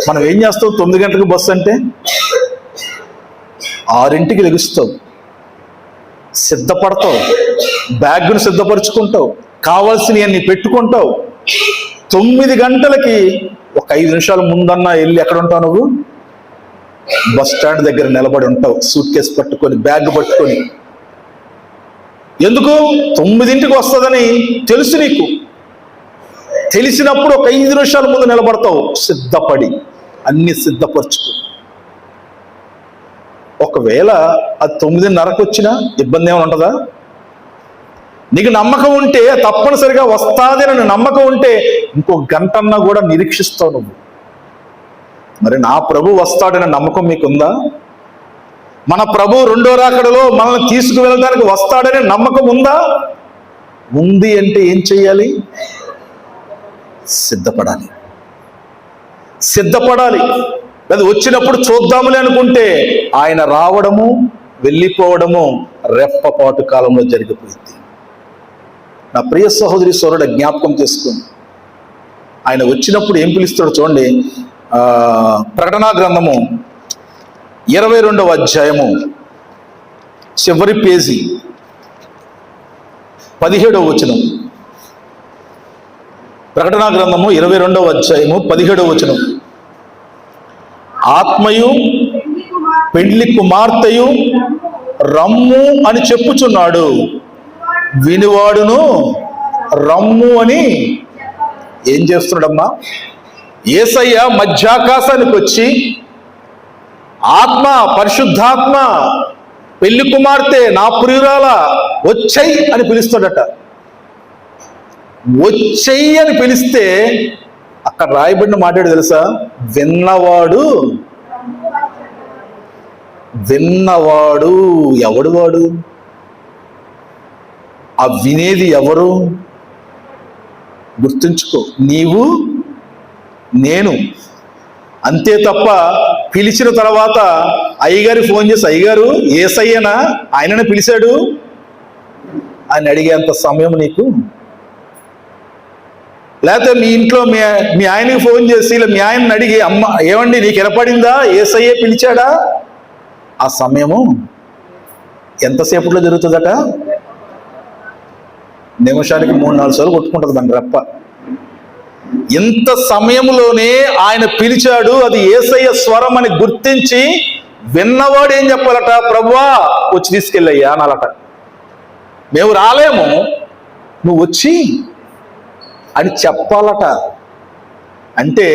మనం ఏం చేస్తాం? 9 గంటలకు బస్సు అంటే 6ంటికి లెగుస్తావు, సిద్ధపడతావు, బ్యాగ్ను సిద్ధపరుచుకుంటావు, కావాల్సినవి అన్ని పెట్టుకుంటావు. 9 గంటలకి ఒక 5 నిమిషాల ముందన్నా వెళ్ళి ఎక్కడ ఉంటావు? నువ్వు బస్ స్టాండ్ దగ్గర నిలబడి ఉంటావు, సూట్ కేసు పట్టుకొని, బ్యాగ్ పట్టుకొని. ఎందుకు? 9ంటికి వస్తుందని తెలుసు నీకు. తెలిసినప్పుడు ఒక 5 నిమిషాల ముందు నిలబడతావు, సిద్ధపడి అన్ని సిద్ధపరచుకో. ఒకవేళ అది 9:30కు వచ్చినా ఇబ్బంది ఏమైనా ఉంటుందా? నీకు నమ్మకం ఉంటే, తప్పనిసరిగా వస్తాది అని నమ్మకం ఉంటే, ఇంకో గంటన్నా కూడా నిరీక్షిస్తావు నువ్వు. మరి నా ప్రభు వస్తాడనే నమ్మకం మీకుందా? మన ప్రభు 2వ రాకడలో మనల్ని తీసుకువెళ్ళడానికి వస్తాడనే నమ్మకం ఉందా? ఉంది అంటే ఏం చెయ్యాలి? సిద్ధపడాలి. అది వచ్చినప్పుడు చూద్దాములే అనుకుంటే ఆయన రావడము, వెళ్ళిపోవడము రెప్పపాటు కాలంలో జరిగిపోయింది. నా ప్రియ సహోదరి సోదరుడు జ్ఞాపకం చేసుకుని, ఆయన వచ్చినప్పుడు ఏం పిలుస్తాడు చూడండి. ప్రకటనా గ్రంథము 22వ అధ్యాయము చివరి పేజీ 17వ వచనం. ప్రకటనా గ్రంథము 22వ అధ్యాయము 17వ వచనం. ఆత్మయు పెండ్లి కుమార్తెయు రమ్ము అని చెప్పుచున్నాడు, వినివాడును రమ్ము అని ఏం చేస్తున్నాడమ్మా? యేసయ్య మధ్యాకాశానికి వచ్చి ఆత్మ, పరిశుద్ధాత్మ, పెళ్లి కుమార్తె, నా ప్రియురాల వచ్చేయ్ అని పిలుస్తాడట. వచ్చేయ్ అని పిలిస్తే అక్కడ రాయబడిన మాట్లాడు తెలుసా? విన్నవాడు. ఎవడు వాడు? ఆ వినేది ఎవరు? గుర్తుంచుకో, నీవు నేను. అంతే తప్ప పిలిచిన తర్వాత అయ్యగారి ఫోన్ చేసి, అయ్యగారు యేసయ్యనా, ఆయననే పిలిచాడు అని అడిగేంత సమయం నీకు? లేకపోతే మీ ఇంట్లో మీ ఆయనకి ఫోన్ చేసి, ఇలా మీ ఆయన్ని అడిగి, అమ్మ ఏమండి నీకు వినపడిందా, యేసయ్యే పిలిచాడా? ఆ సమయము ఎంతసేపట్లో జరుగుతుందట? నిమిషానికి 3-4 సార్లు కొట్టుకుంటుంది దాని రెప్ప. ఇంత సమయంలోనే ఆయన పిలిచాడు. అది యేసయ్య స్వరం అని గుర్తించి విన్నవాడు ఏం చెప్పాలట? ప్రభువా వచ్చి తీసుకెళ్ళయ్యా అనాలట. మేము రాలేము, నువ్వు వచ్చి అని చెప్పాలట. అంటే